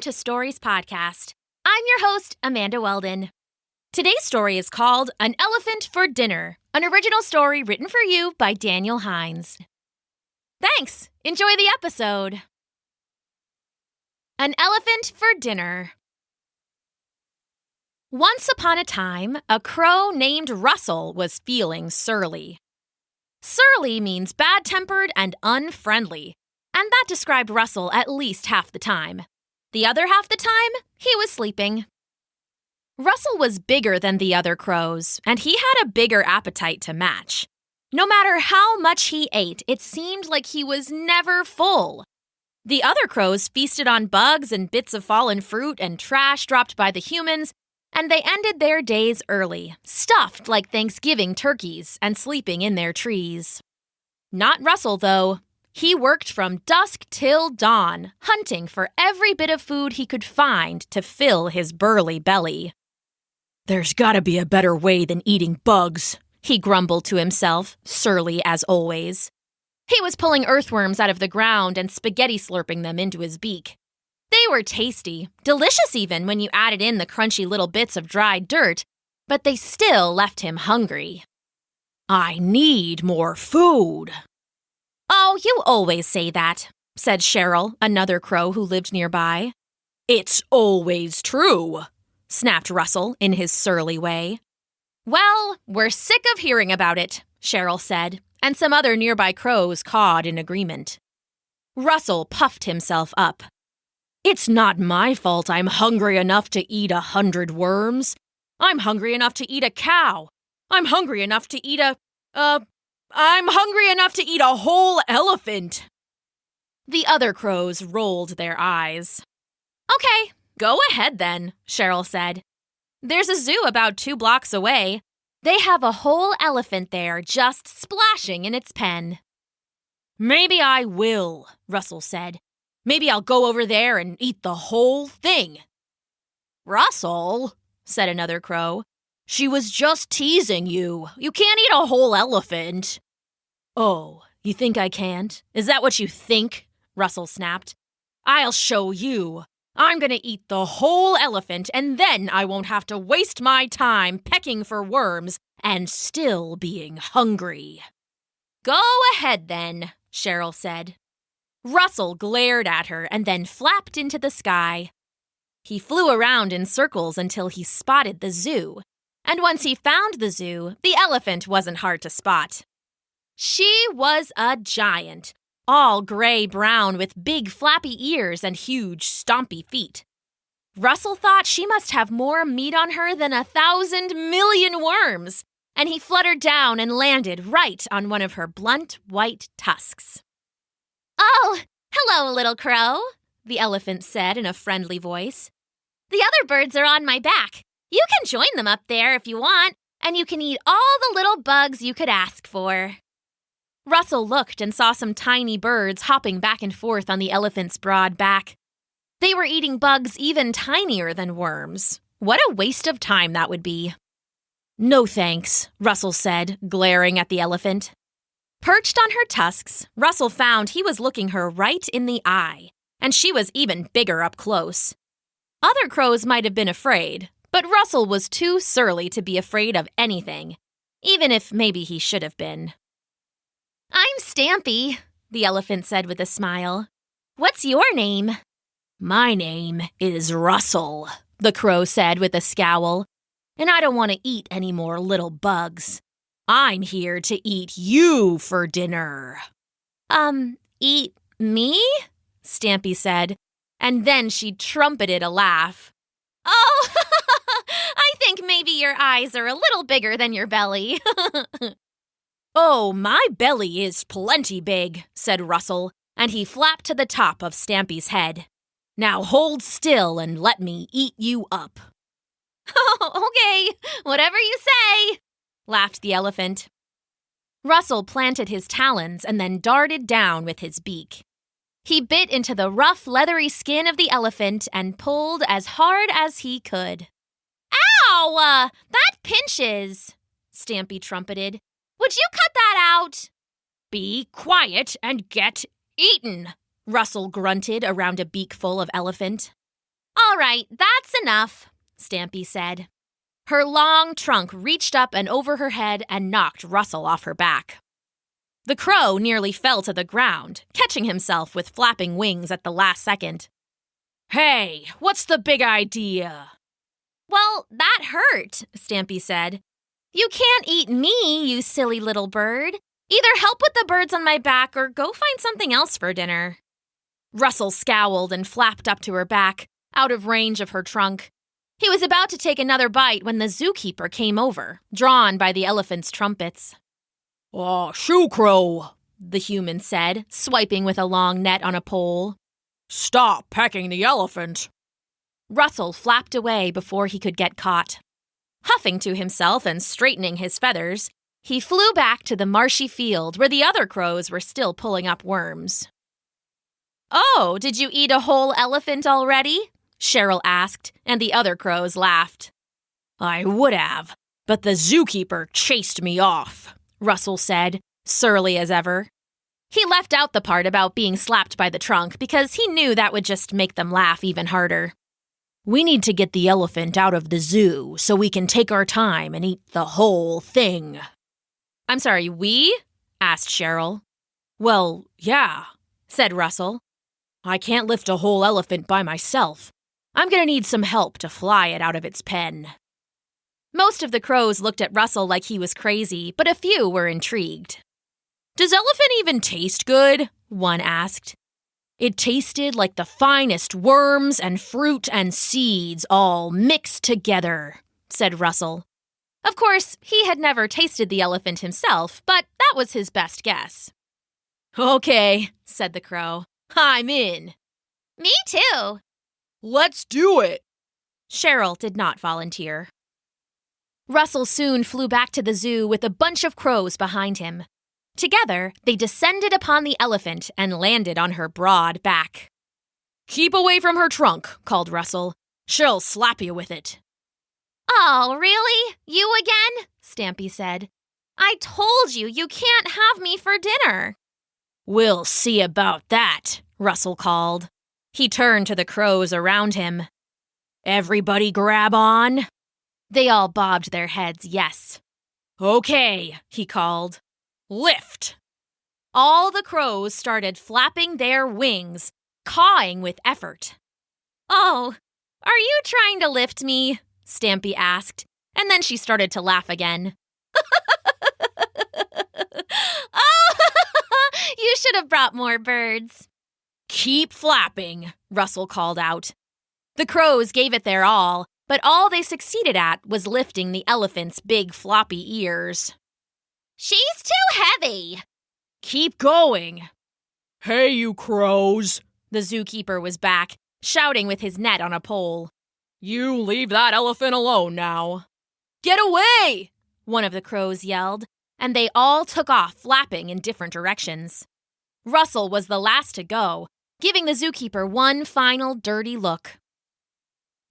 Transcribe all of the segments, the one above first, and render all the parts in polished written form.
to Stories Podcast. I'm your host, Amanda Weldin. Today's story is called An Elephant for Dinner, an original story written for you by Daniel Hinds. Thanks! Enjoy the episode! An Elephant for Dinner. Once upon a time, a crow named Russell was feeling surly. Surly means bad-tempered and unfriendly, and that described Russell at least half the time. The other half the time, he was sleeping. Russell was bigger than the other crows, and he had a bigger appetite to match. No matter how much he ate, it seemed like he was never full. The other crows feasted on bugs and bits of fallen fruit and trash dropped by the humans, and they ended their days early, stuffed like Thanksgiving turkeys and sleeping in their trees. Not Russell, though. He worked from dusk till dawn, hunting for every bit of food he could find to fill his burly belly. "There's gotta be a better way than eating bugs," he grumbled to himself, surly as always. He was pulling earthworms out of the ground and spaghetti slurping them into his beak. They were tasty, delicious even when you added in the crunchy little bits of dried dirt, but they still left him hungry. "I need more food." "Oh, you always say that," said Cheryl, another crow who lived nearby. "It's always true," snapped Russell in his surly way. "Well, we're sick of hearing about it," Cheryl said, and some other nearby crows cawed in agreement. Russell puffed himself up. "It's not my fault I'm hungry enough to eat 100 worms. I'm hungry enough to eat a cow. I'm hungry enough to eat I'm hungry enough to eat a whole elephant." The other crows rolled their eyes. "Okay, go ahead then," Cheryl said. "There's a zoo about 2 blocks away. They have a whole elephant there just splashing in its pen." "Maybe I will," Russell said. "Maybe I'll go over there and eat the whole thing." "Russell," said another crow, "she was just teasing you. You can't eat a whole elephant." "Oh, you think I can't? Is that what you think?" Russell snapped. "I'll show you. I'm going to eat the whole elephant, and then I won't have to waste my time pecking for worms and still being hungry." "Go ahead then," Cheryl said. Russell glared at her and then flapped into the sky. He flew around in circles until he spotted the zoo. And once he found the zoo, the elephant wasn't hard to spot. She was a giant, all gray-brown with big flappy ears and huge stompy feet. Russell thought she must have more meat on her than 1,000 million worms, and he fluttered down and landed right on one of her blunt white tusks. "Oh, hello, little crow," the elephant said in a friendly voice. "The other birds are on my back. You can join them up there if you want, and you can eat all the little bugs you could ask for." Russell looked and saw some tiny birds hopping back and forth on the elephant's broad back. They were eating bugs even tinier than worms. What a waste of time that would be. "No thanks," Russell said, glaring at the elephant. Perched on her tusks, Russell found he was looking her right in the eye, and she was even bigger up close. Other crows might have been afraid, but Russell was too surly to be afraid of anything, even if maybe he should have been. "I'm Stampy," the elephant said with a smile. "What's your name?" "My name is Russell," the crow said with a scowl, "and I don't want to eat any more little bugs. I'm here to eat you for dinner." Eat me?" Stampy said, and then she trumpeted a laugh. "Oh, I think maybe your eyes are a little bigger than your belly." "Oh, my belly is plenty big," said Russell, and he flapped to the top of Stampy's head. "Now hold still and let me eat you up." "Oh, okay, whatever you say," laughed the elephant. Russell planted his talons and then darted down with his beak. He bit into the rough, leathery skin of the elephant and pulled as hard as he could. "Ow! That pinches," Stampy trumpeted. "Would you cut that out?" "Be quiet and get eaten," Russell grunted around a beakful of elephant. All right, that's enough, Stampy said. Her long trunk reached up and over her head and knocked Russell off her back. The crow nearly fell to the ground, catching himself with flapping wings at the last second. Hey, what's the big idea? Well, that hurt, Stampy said. You can't eat me, you silly little bird. Either help with the birds on my back or go find something else for dinner. Russell scowled and flapped up to her back, out of range of her trunk. He was about to take another bite when the zookeeper came over, drawn by the elephant's trumpets. "Oh, shoo, crow," the human said, swiping with a long net on a pole. "Stop pecking the elephant." Russell flapped away before he could get caught. Huffing to himself and straightening his feathers, he flew back to the marshy field where the other crows were still pulling up worms. "Oh, did you eat a whole elephant already?" Cheryl asked, and the other crows laughed. "I would have, but the zookeeper chased me off," Russell said, surly as ever. He left out the part about being slapped by the trunk because he knew that would just make them laugh even harder. "We need to get the elephant out of the zoo so we can take our time and eat the whole thing." "I'm sorry, we?" asked Cheryl. "Well, yeah," said Russell. "I can't lift a whole elephant by myself. I'm going to need some help to fly it out of its pen." Most of the crows looked at Russell like he was crazy, but a few were intrigued. "Does elephant even taste good?" one asked. "It tasted like the finest worms and fruit and seeds all mixed together," said Russell. Of course, he had never tasted the elephant himself, but that was his best guess. "Okay," said the crow. "I'm in." "Me too." "Let's do it." Cheryl did not volunteer. Russell soon flew back to the zoo with a bunch of crows behind him. Together, they descended upon the elephant and landed on her broad back. "Keep away from her trunk," called Russell. "She'll slap you with it." "Oh, really? You again?" Stampy said. "I told you you can't have me for dinner." "We'll see about that," Russell called. He turned to the crows around him. "Everybody grab on?" They all bobbed their heads yes. "Okay," he called. "Lift!" All the crows started flapping their wings, cawing with effort. "Oh, are you trying to lift me?" Stampy asked, and then she started to laugh again. "Oh, you should have brought more birds." "Keep flapping," Russell called out. The crows gave it their all, but all they succeeded at was lifting the elephant's big floppy ears. "She's too heavy." "Keep going." "Hey, you crows." The zookeeper was back, shouting with his net on a pole. "You leave that elephant alone now." "Get away!" one of the crows yelled, and they all took off flapping in different directions. Russell was the last to go, giving the zookeeper one final dirty look.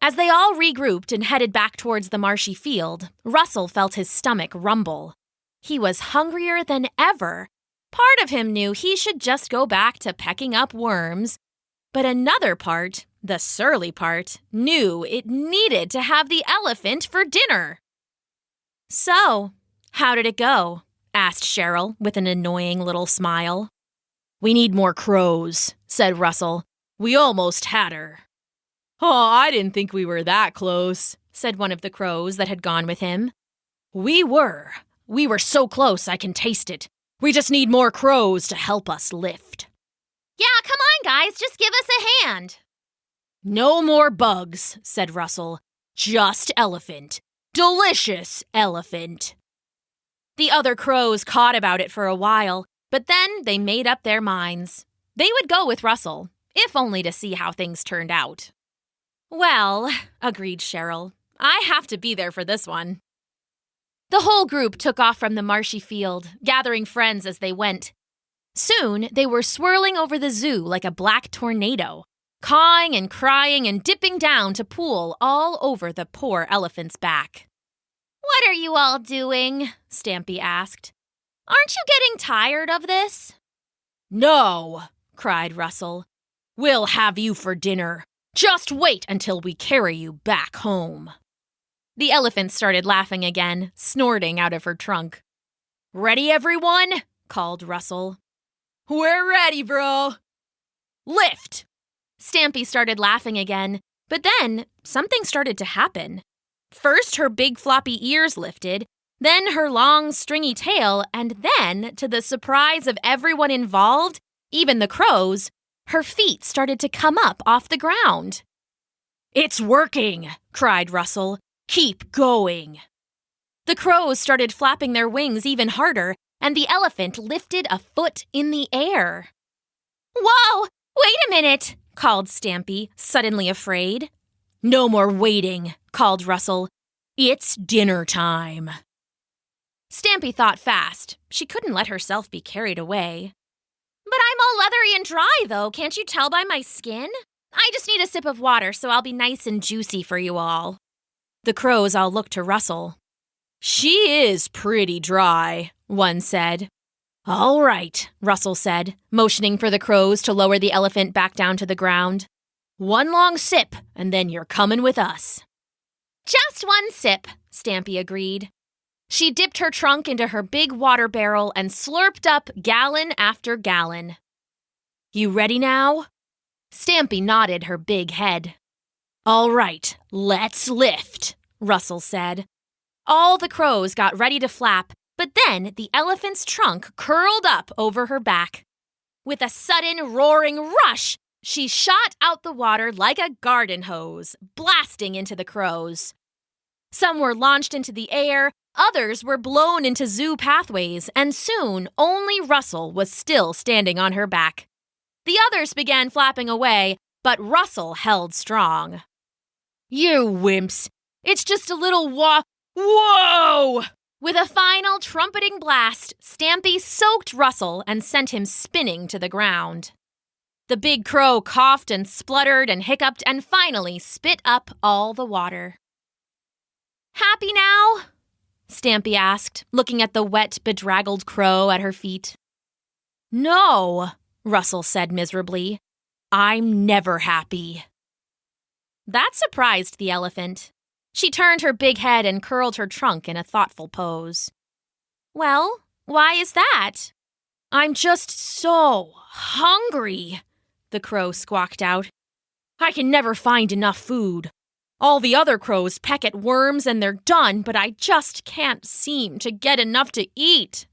As they all regrouped and headed back towards the marshy field, Russell felt his stomach rumble. He was hungrier than ever. Part of him knew he should just go back to pecking up worms, but another part, the surly part, knew it needed to have the elephant for dinner. "So, how did it go?" asked Cheryl with an annoying little smile. "We need more crows," said Russell. "We almost had her." "Oh, I didn't think we were that close," said one of the crows that had gone with him. We were so close I can taste it. We just need more crows to help us lift." "Yeah, come on, guys, just give us a hand." "No more bugs," said Russell. "Just elephant. Delicious elephant." The other crows cawed about it for a while, but then they made up their minds. They would go with Russell, if only to see how things turned out. "Well," agreed Cheryl, "I have to be there for this one." The whole group took off from the marshy field, gathering friends as they went. Soon, they were swirling over the zoo like a black tornado, cawing and crying and dipping down to pool all over the poor elephant's back. "What are you all doing?" Stampy asked. "Aren't you getting tired of this?" "No," cried Russell. "We'll have you for dinner. Just wait until we carry you back home." The elephant started laughing again, snorting out of her trunk. "Ready, everyone?" called Russell. "We're ready, bro." "Lift!" Stampy started laughing again, but then something started to happen. First, her big floppy ears lifted, then her long stringy tail, and then, to the surprise of everyone involved, even the crows, her feet started to come up off the ground. "It's working!" cried Russell. "Keep going!" The crows started flapping their wings even harder, and the elephant lifted a foot in the air. "Whoa! Wait a minute!" called Stampy, suddenly afraid. "No more waiting," called Russell. "It's dinner time." Stampy thought fast. She couldn't let herself be carried away. "But I'm all leathery and dry, though. Can't you tell by my skin? I just need a sip of water, so I'll be nice and juicy for you all." The crows all looked to Russell. "She is pretty dry," one said. "All right," Russell said, motioning for the crows to lower the elephant back down to the ground. "One long sip, and then you're coming with us." "Just one sip," Stampy agreed. She dipped her trunk into her big water barrel and slurped up gallon after gallon. "You ready now?" Stampy nodded her big head. "All right, let's lift," Russell said. All the crows got ready to flap, but then the elephant's trunk curled up over her back. With a sudden roaring rush, she shot out the water like a garden hose, blasting into the crows. Some were launched into the air, others were blown into zoo pathways, and soon only Russell was still standing on her back. The others began flapping away, but Russell held strong. "You wimps! It's just a little Whoa!" With a final trumpeting blast, Stampy soaked Russell and sent him spinning to the ground. The big crow coughed and spluttered and hiccuped and finally spit up all the water. "Happy now?" Stampy asked, looking at the wet, bedraggled crow at her feet. "No," Russell said miserably. "I'm never happy." That surprised the elephant. She turned her big head and curled her trunk in a thoughtful pose. "Well, why is that?" "I'm just so hungry," the crow squawked out. "I can never find enough food. All the other crows peck at worms and they're done, but I just can't seem to get enough to eat."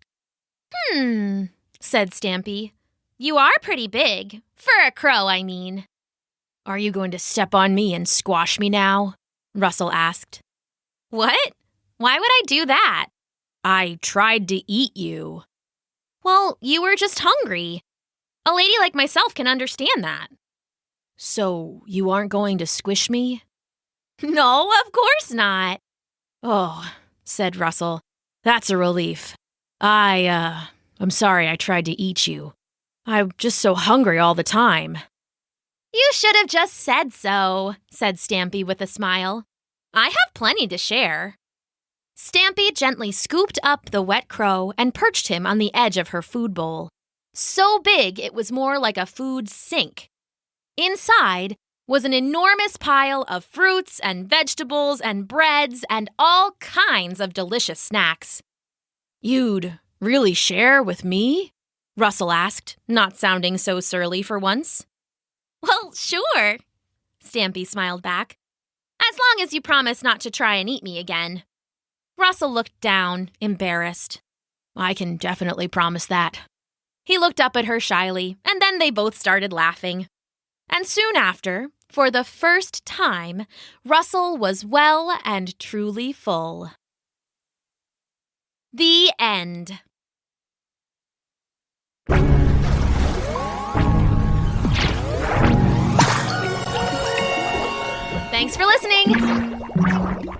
Said Stampy. "You are pretty big. For a crow, I mean." "Are you going to step on me and squash me now?" Russell asked. "What? Why would I do that?" "I tried to eat you." "Well, you were just hungry. A lady like myself can understand that." "So you aren't going to squish me?" "No, of course not." "Oh," said Russell. "That's a relief. I'm sorry I tried to eat you. I'm just so hungry all the time." "You should have just said so," said Stampy with a smile. "I have plenty to share." Stampy gently scooped up the wet crow and perched him on the edge of her food bowl. So big it was more like a food sink. Inside was an enormous pile of fruits and vegetables and breads and all kinds of delicious snacks. "You'd really share with me?" Russell asked, not sounding so surly for once. "Well, sure," Stampy smiled back. "As long as you promise not to try and eat me again." Russell looked down, embarrassed. "I can definitely promise that." He looked up at her shyly, and then they both started laughing. And soon after, for the first time, Russell was well and truly full. The end. Thanks for listening.